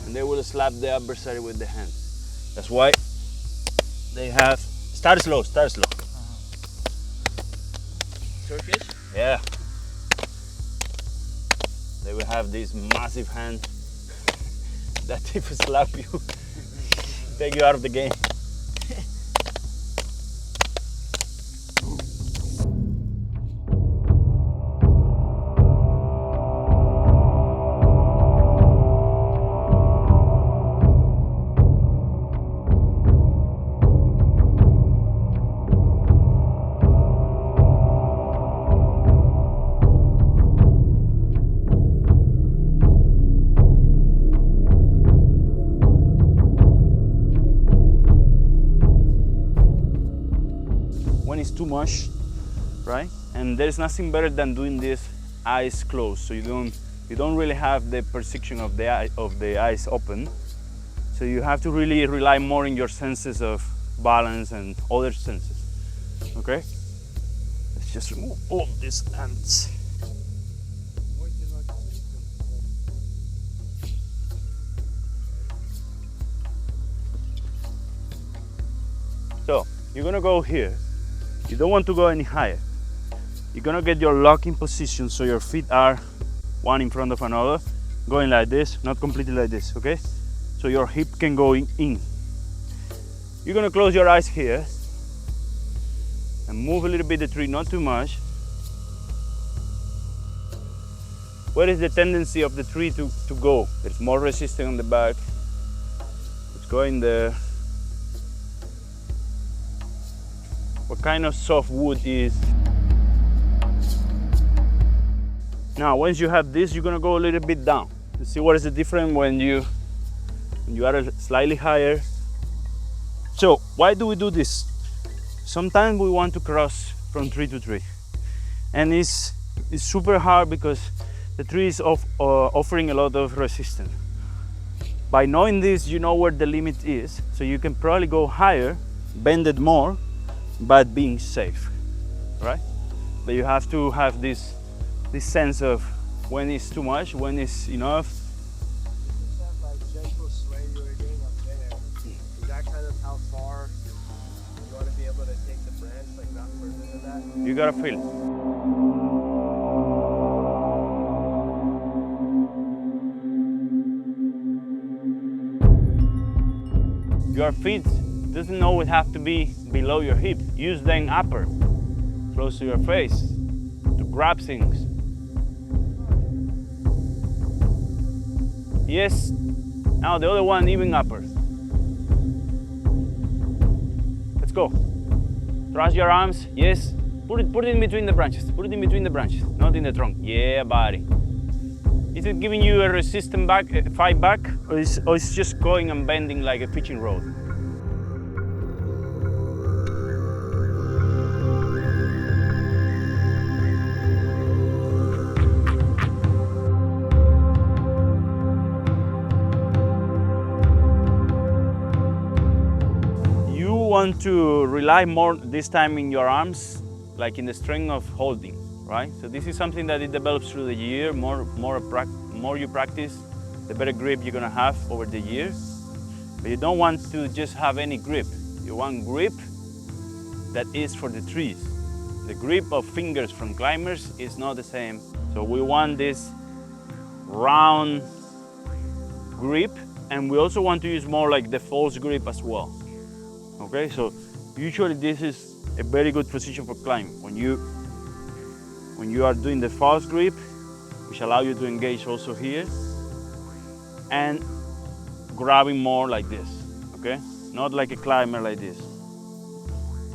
and they will slap the adversary with the hands. That's why they have, start slow. Turkish? Yeah. They will have this massive hand that if slap you, take you out of the game. It's too much, right? And there's nothing better than doing this eyes closed, so you don't really have the perception of the eyes open. So you have to really rely more on your senses of balance and other senses. Okay? Let's just remove all of these ants. So you're gonna go here. You don't want to go any higher. You're gonna get your locking position so your feet are one in front of another, going like this, not completely like this, okay? So your hip can go in. You're gonna close your eyes here and move a little bit the tree, not too much. Where is the tendency of the tree to go? There's more resistance on the back. It's going there. What kind of soft wood is. Now, once you have this, you're gonna go a little bit down to see what is the difference when you are slightly higher. So, why do we do this? Sometimes we want to cross from tree to tree, and it's super hard because the tree is offering a lot of resistance. By knowing this, you know where the limit is, so you can probably go higher, bend it more, but being safe, right? But you have to have this sense of when it's too much, when it's enough. That like gentle sway you were doing up there, is that kind of how far you want to be able to take the branch, like not further than that? You gotta feel it. Your feet doesn't always have to be below your hip. Use them upper, close to your face, to grab things. Yes. Now the other one even upper. Let's go. Thrust your arms. Yes. Put it in between the branches. Put it in between the branches, not in the trunk. Yeah, buddy. Is it giving you a resistance back, fight back, or is just going and bending like a pitching rod? You want to rely more this time in your arms, like in the strength of holding, right? So this is something that it develops through the year. More you practice, the better grip you're gonna have over the year. But you don't want to just have any grip. You want grip that is for the trees. The grip of fingers from climbers is not the same. So we want this round grip, and we also want to use more like the false grip as well. Okay, so usually this is a very good position for climbing. When you are doing the false grip, which allow you to engage also here, and grabbing more like this, okay? Not like a climber like this.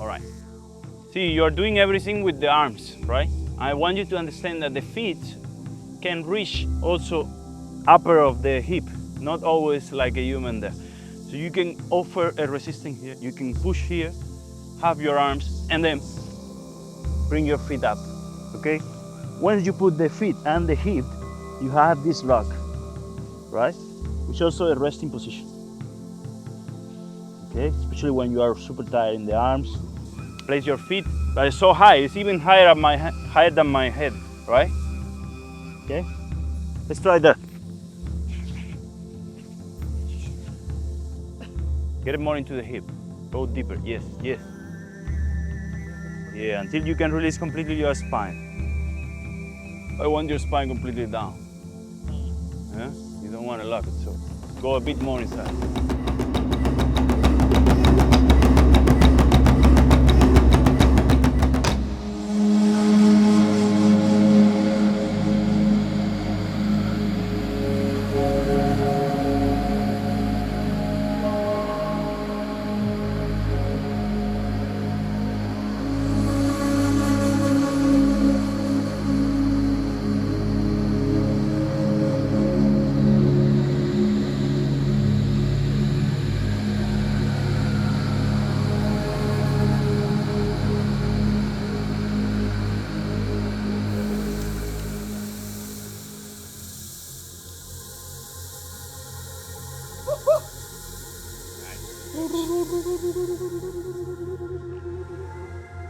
All right. See, you're doing everything with the arms, right? I want you to understand that the feet can reach also upper of the hip, not always like a human there. So you can offer a resistance here, you can push here, have your arms, and then bring your feet up, okay? Once you put the feet and the hip, you have this lock, right? Which is also a resting position, okay? Especially when you are super tired in the arms. Place your feet, but it's so high, it's even higher than my head, right? Okay, let's try that. Get it more into the hip. Go deeper. Yes, yes. Yeah, until you can release completely your spine. I want your spine completely down. Yeah? You don't want to lock it, so go a bit more inside.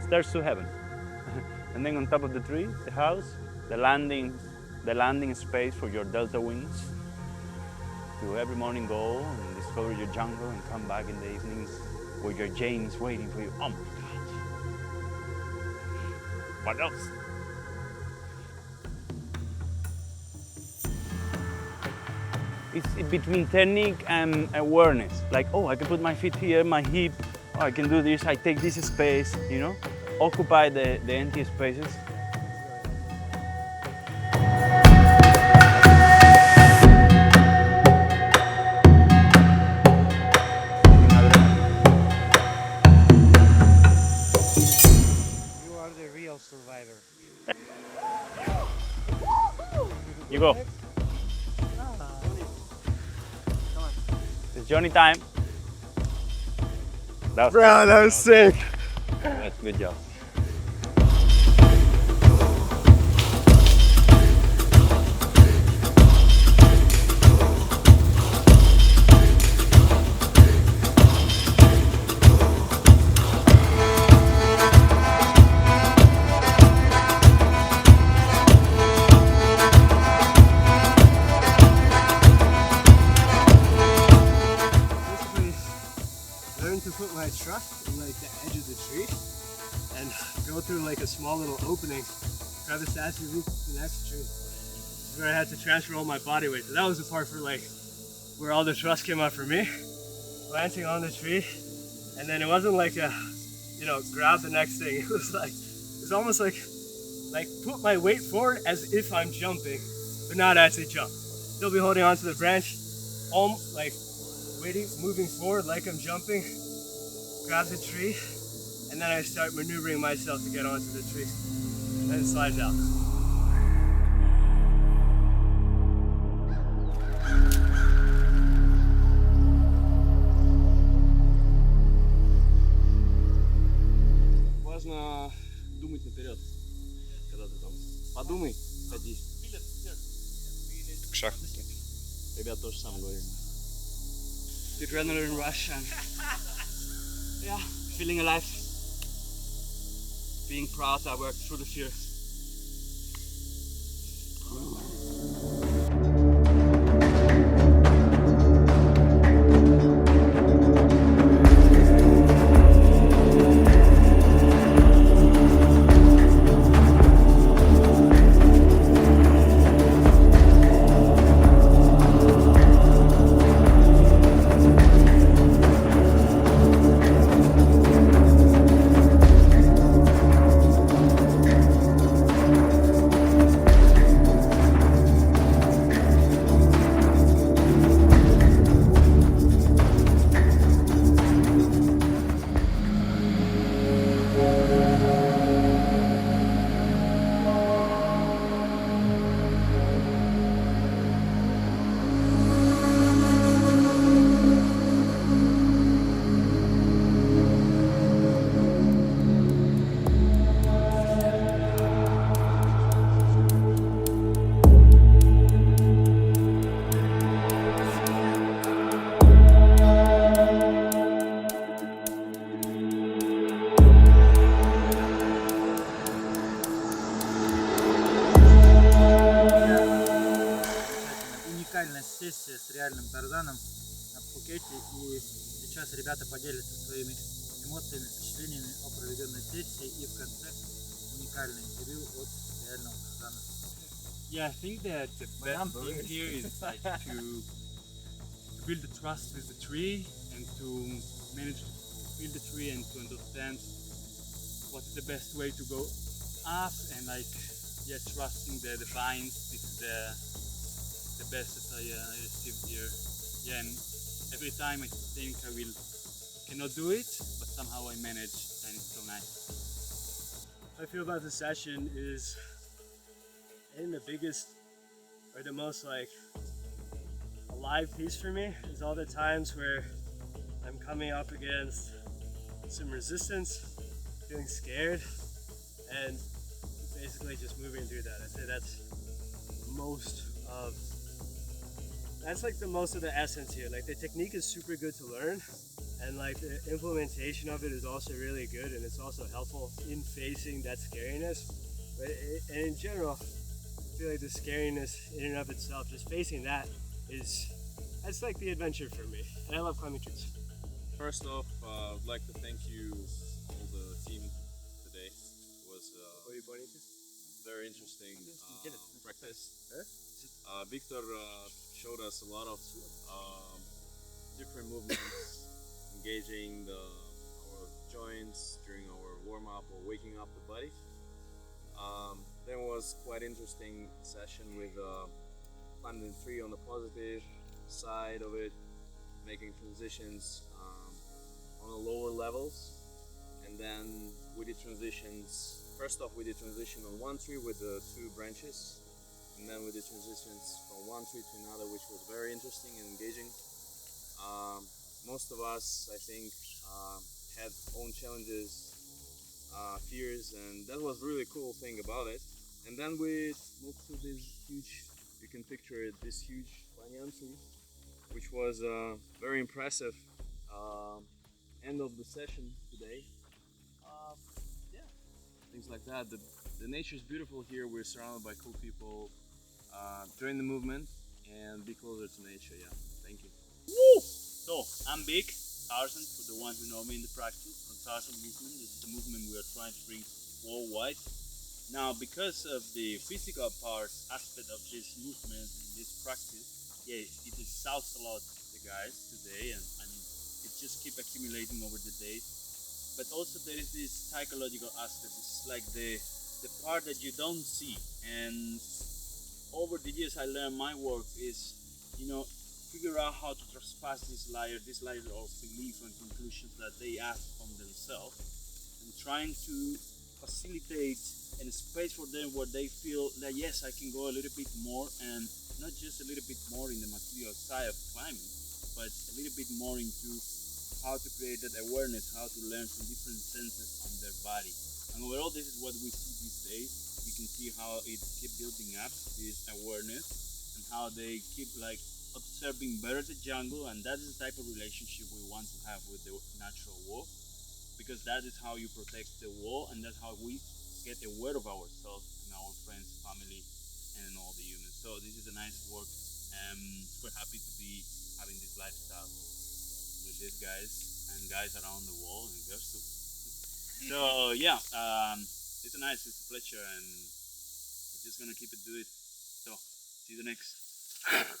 Stairs to heaven. And then on top of the tree, the house, the landing space for your delta wings. You every morning go and discover your jungle and come back in the evenings with your James waiting for you. Oh my God. What else? It's between technique and awareness. Like, oh, I can put my feet here, my hip. Oh, I can do this. I take this space, you know? Occupy the empty spaces. You are the real survivor. You go. It's Johnny time. That was sick. That's good job. Learn to put my truck in like the edge of the tree and go through like a small little opening, grab a statue, reach the next tree. This is where I had to transfer all my body weight. So that was the part for like where all the thrust came out for me, landing on the tree. And then it wasn't like a, you know, grab the next thing. It was like, it's almost like put my weight forward as if I'm jumping, but not actually jump. Still be holding onto the branch, like waiting, moving forward like I'm jumping, grab the tree, and then I start maneuvering myself to get onto the tree, and it slides out. Важно думать наперед, когда ты там. Подумай, садись. Как шахматы. Ребят тоже самое говорили. The adrenaline rush and yeah, feeling alive, being proud I worked through the fear. Сессия с реальным Тарзаном. на Пхукете, и сейчас ребята поделятся своими эмоциями, впечатлениями о проведенной сессии и в конце уникальное интервью от реального Тарзана. Yeah, I think that the best thing here is like to build the trust with the tree and to manage to feel the tree and to understand what is the best way to go up and like yeah, trusting the vines. This is the best that I received here. Yeah, and every time I think cannot do it, but somehow I manage and it's so nice. How I feel about this session is I think the biggest or the most like alive piece for me is all the times where I'm coming up against some resistance, feeling scared, and basically just moving through that. I say that's like the most of the essence here. Like the technique is super good to learn, and like the implementation of it is also really good, and it's also helpful in facing that scariness. But and in general, I feel like the scariness in and of itself, just facing that's like the adventure for me, and I love climbing trees. First off, I'd like to thank you, all the team today. It was What are you pointing to? very interesting practice. Victor showed us a lot of different movements, engaging our joints during our warm-up or waking up the body. Then was quite interesting session with climbing the tree on the positive side of it, making transitions on the lower levels, and then we did transitions. First off, we did transition on one tree with the two branches, and then we did transitions from one tree to another, which was very interesting and engaging. Most of us, I think, had own challenges, fears, and that was really cool thing about it. And then we moved to this huge, you can picture it, this huge banyan tree, which was very impressive end of the session today. Yeah, things like that. The nature is beautiful here. We're surrounded by cool people. Join the movement and be closer to nature. Yeah, thank you. Woo! So, I'm Vic, Tarzan, for the ones who know me in the practice, from Tarzan Movement. This is the movement we are trying to bring worldwide. Now, because of the physical part aspect of this movement and this practice, yeah, it exhausts a lot the guys today, and I mean, it just keep accumulating over the days. But also there is this psychological aspect. This is like the part that you don't see. And over the years, I learned my work is, figure out how to trespass this layer of belief and conclusions that they have from themselves, and trying to facilitate a space for them where they feel that yes, I can go a little bit more, and not just a little bit more in the material side of climbing, but a little bit more into how to create that awareness, how to learn from different senses on their body. And overall, this is what we see these days. You can see how it keep building up, this awareness, and how they keep like observing better the jungle, and that is the type of relationship we want to have with the natural world, because that is how you protect the world, and that's how we get aware of ourselves and our friends, family, and all the humans. So this is a nice work. Super happy to be having this lifestyle with these guys and guys around the world and girls too. So yeah, it's a pleasure, and we're just gonna keep it do it. So see you the next.